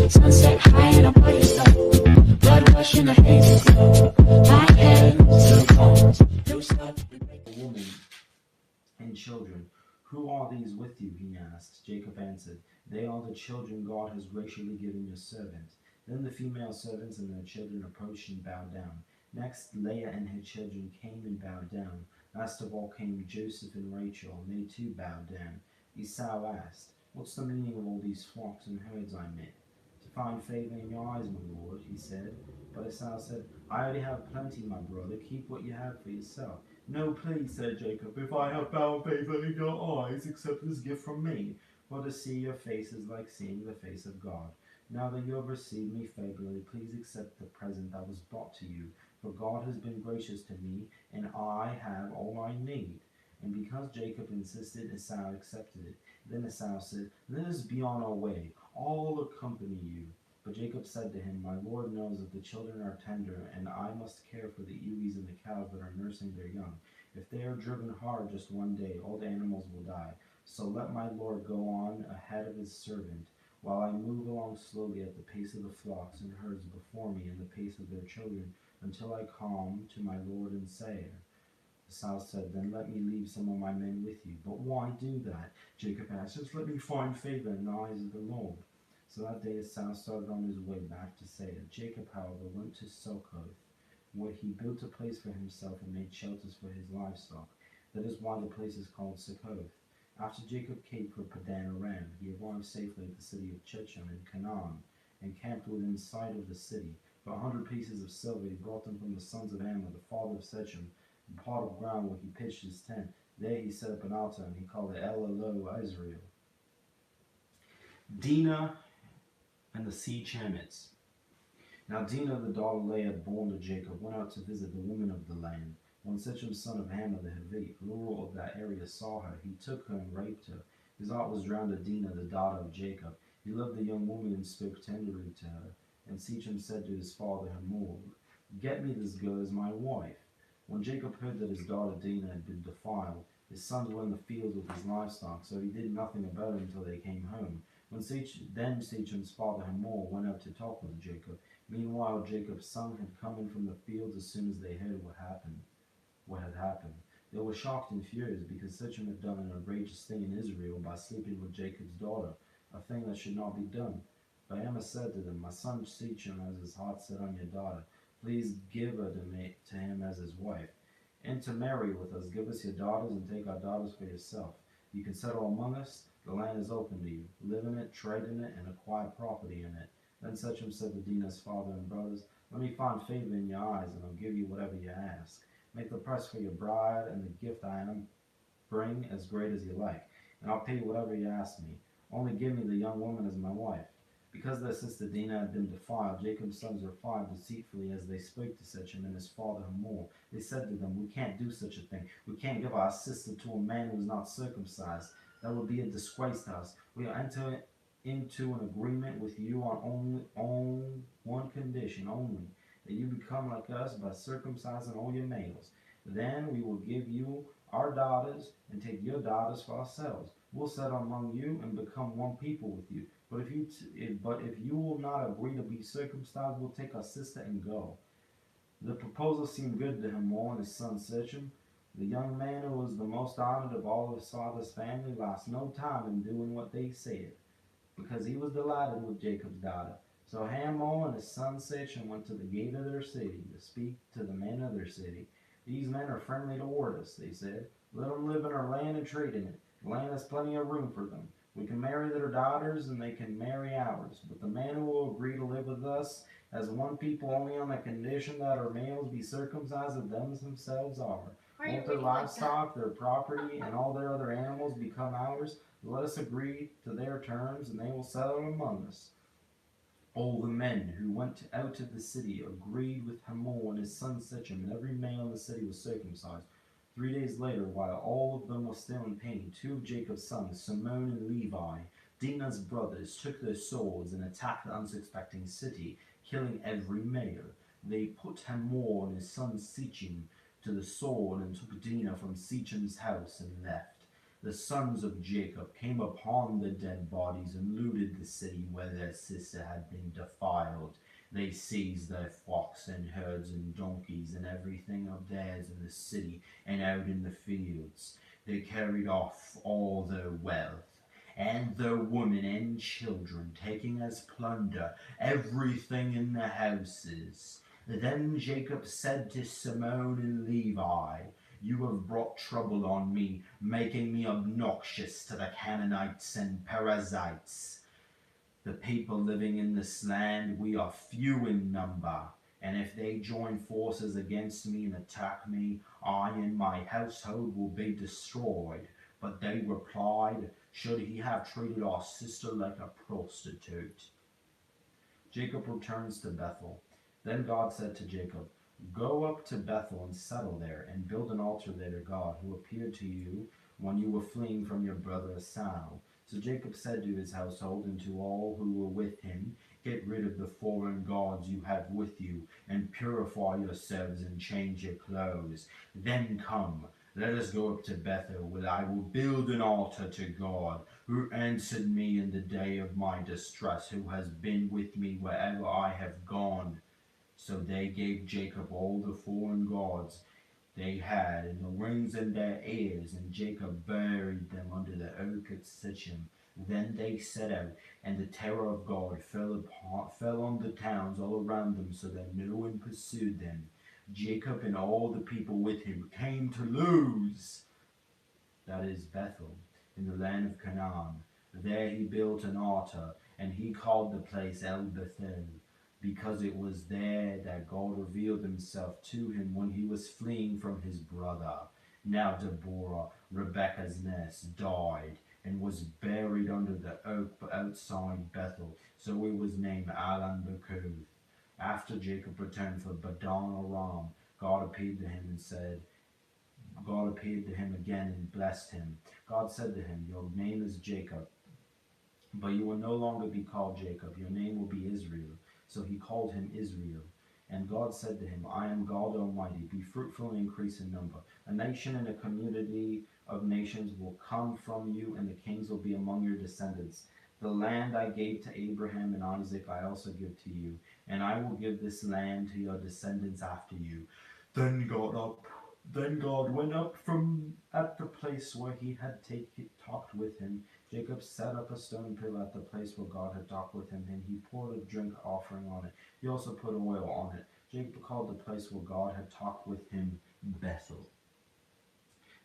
Sunset high and I'm by your side. Blood rush in a hazy glow. My hands to the bones. No stop. A woman and children. Who are these with you? He asked. Jacob answered, They are the children God has graciously given your servant. Then the female servants and their children approached and bowed down. Next, Leah and her children came and bowed down. Last of all came Joseph and Rachel, and they too bowed down. Esau asked, What's the meaning of all these flocks and herds I met? To find favor in your eyes, my lord, he said. But Esau said, I already have plenty, my brother. Keep what you have for yourself. No, please, said Jacob. If I have found favor in your eyes, accept this gift from me. For to see your face is like seeing the face of God. Now that you have received me favorably, please accept the present that was brought to you. For God has been gracious to me, and I have all I need. And because Jacob insisted, Esau accepted it. Then Esau said, Let us be on our way. I'll accompany you. But Jacob said to him, My Lord knows that the children are tender, and I must care for the ewes and the cows that are nursing their young. If they are driven hard just one day, all the animals will die. So let my Lord go on ahead of his servant, while I move along slowly at the pace of the flocks and herds before me and the pace of their children, until I come to my Lord and Seir. Esau said, Then let me leave some of my men with you. But why do that? Jacob asked, Just let me find favor in the eyes of the Lord. So that day Esau started on his way back to Seir. Jacob, however, went to Succoth, where he built a place for himself and made shelters for his livestock. That is why the place is called Succoth. After Jacob came for Padan Aram, he arrived safely at the city of Shechem in Canaan, and camped within sight of the city. For 100 pieces of silver he brought them from the sons of Ammon, the father of Shechem, the plot of ground where he pitched his tent. There he set up an altar, and he called it El Israel. Dinah and the siege Hamites. Now Dinah, the daughter of Leah, born to Jacob, went out to visit the women of the land. When Shechem, son of Hamor the Hivite, ruler of that area, saw her, he took her and raped her. His heart was drawn to Dinah, the daughter of Jacob. He loved the young woman and spoke tenderly to her. And Shechem said to his father Hamor, Get me this girl as my wife. When Jacob heard that his daughter Dinah had been defiled, his sons were in the fields with his livestock, so he did nothing about it until they came home. Then Shechem's father Hamor went out to talk with Jacob. Meanwhile, Jacob's son had come in from the fields as soon as they heard what had happened. They were shocked and furious because Shechem had done an outrageous thing in Israel by sleeping with Jacob's daughter, a thing that should not be done. But Hamor said to them, My son Shechem has his heart set on your daughter. Please give her to him as his wife, and to marry with us. Give us your daughters and take our daughters for yourself. You can settle among us. The land is open to you. Live in it, trade in it, and acquire property in it. Then Shechem said to Dinah's father and brothers, Let me find favor in your eyes, and I'll give you whatever you ask. Make the price for your bride and the gift I am bring as great as you like, and I'll pay you whatever you ask me. Only give me the young woman as my wife. Because their sister Dinah had been defiled, Jacob's sons replied deceitfully as they spoke to Shechem and his father Hamor. They said to them, We can't do such a thing. We can't give our sister to a man who is not circumcised. That would be a disgrace to us. We will enter into an agreement with you on one condition only, that you become like us by circumcising all your males. Then we will give you our daughters and take your daughters for ourselves. We'll settle among you and become one people with you. But if you will not agree to be circumcised, we'll take our sister and go. The proposal seemed good to Hamor and his son Shechem. The young man who was the most honored of all his father's family lost no time in doing what they said, because he was delighted with Jacob's daughter. So Hamor and his son Shechem went to the gate of their city to speak to the men of their city. These men are friendly toward us, they said. Let them live in our land and trade in it. The land has plenty of room for them. We can marry their daughters and they can marry ours. But the man who will agree to live with us as one people only on the condition that our males be circumcised as them themselves are. Won't their livestock, their property, and all their other animals become ours? Let us agree to their terms, and they will settle among us. All the men who went out to the city agreed with Hamor and his son Shechem, and every male in the city was circumcised. 3 days later, while all of them were still in pain, two of Jacob's sons, Simon and Levi, Dinah's brothers, took their swords and attacked the unsuspecting city, killing every male. They put Hamor and his son Shechem to the sword and took Dinah from Shechem's house and left. the sons of Jacob came upon the dead bodies and looted the city where their sister had been defiled. They seized their flocks and herds and donkeys and everything of theirs in the city and out in the fields. They carried off all their wealth and their women and children, taking as plunder everything in the houses. Then Jacob said to Simon and Levi, "You have brought trouble on me, making me obnoxious to the Canaanites and Perizzites. The people living in this land, we are few in number, and if they join forces against me and attack me, I and my household will be destroyed." But they replied, "Should he have treated our sister like a prostitute?" Jacob returns to Bethel. Then God said to Jacob, "Go up to Bethel and settle there, and build an altar there to God, who appeared to you when you were fleeing from your brother Esau." So Jacob said to his household and to all who were with him, "Get rid of the foreign gods you have with you, and purify yourselves and change your clothes. Then come, let us go up to Bethel, where I will build an altar to God, who answered me in the day of my distress, who has been with me wherever I have gone." So they gave Jacob all the foreign gods they had and the rings in their ears, and Jacob buried them under the oak at Sichem. Then they set out, and the terror of God fell on the towns all around them, so that no one pursued them. Jacob and all the people with him came to Luz, that is Bethel, in the land of Canaan. There he built an altar, and he called the place El Bethel, because it was there that God revealed himself to him when he was fleeing from his brother. Now Deborah, Rebekah's nurse, died and was buried under the oak outside Bethel, so it was named Alan Bakuth. After Jacob returned from Padan Aram, God appeared to him again and blessed him. God said to him, "Your name is Jacob, but you will no longer be called Jacob. Your name will be Israel." So he called him Israel. And God said to him, "I am God Almighty. Be fruitful and increase in number. A nation and a community of nations will come from you, and the kings will be among your descendants. The land I gave to Abraham and Isaac I also give to you, and I will give this land to your descendants after you." Then God went up from at the place where he had talked with him. Jacob set up a stone pillar at the place where God had talked with him, and he poured a drink offering on it. He also put oil on it. Jacob called the place where God had talked with him Bethel.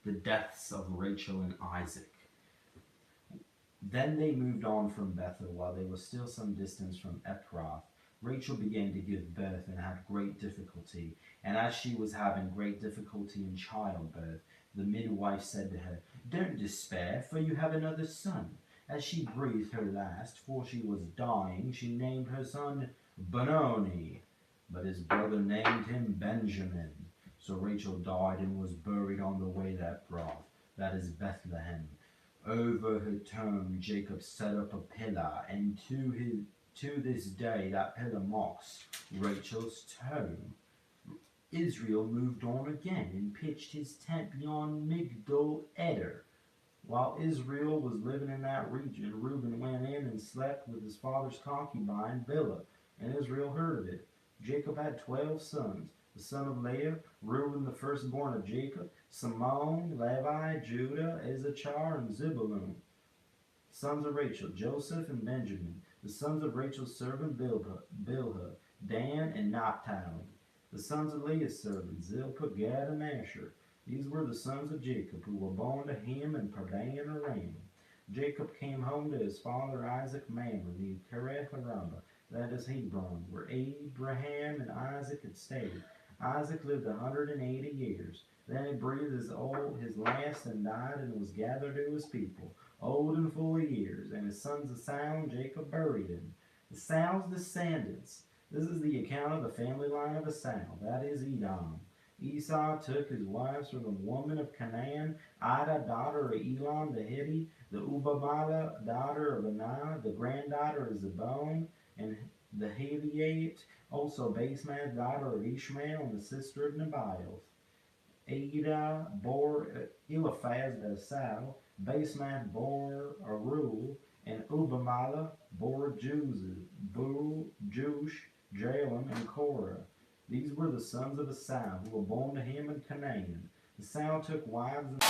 The deaths of Rachel and Isaac. Then they moved on from Bethel while they were still some distance from Ephrath. Rachel began to give birth and had great difficulty. And as she was having great difficulty in childbirth, the midwife said to her, "Don't despair, for you have another son." As she breathed her last, for she was dying, she named her son Benoni, but his brother named him Benjamin. So Rachel died and was buried on the way to Ephrath, that is Bethlehem. Over her tomb Jacob set up a pillar, and to this day that pillar marks Rachel's tomb. Israel moved on again and pitched his tent beyond Migdol Eder. While Israel was living in that region, Reuben went in and slept with his father's concubine Bilhah, and Israel heard of it. Jacob had 12 sons. The son of Leah, Reuben the firstborn of Jacob, Simon, Levi, Judah, Issachar, and Zebulun. Sons of Rachel, Joseph and Benjamin. The sons of Rachel's servant Bilhah, Dan and Naphtali. The sons of Leah's servants, Zilpah, Gad, and Asher. These were the sons of Jacob, who were born to him in Padan Aram. Jacob came home to his father Isaac Mamre, near Kiriath Araba, that is Hebron, where Abraham and Isaac had stayed. Isaac lived 180 years. Then he breathed his last and died, and was gathered to his people, old and full of years. And his sons Esau and Jacob buried him. Esau's descendants. This is the account of the family line of Esau, that is Edom. Esau took his wives from the woman of Canaan, Ida, daughter of Elon the Hittite, the Ubamala, daughter of Anah, the granddaughter of Zebon, and the Hiviite, also Basemath, daughter of Ishmael, and the sister of Nebaioth. Ada bore Eliphaz to Esau, Basemath bore Arul, and Ubamala bore Jush, Jalem, and Korah. These were the sons of Esau, who were born to him in Canaan. Esau took wives and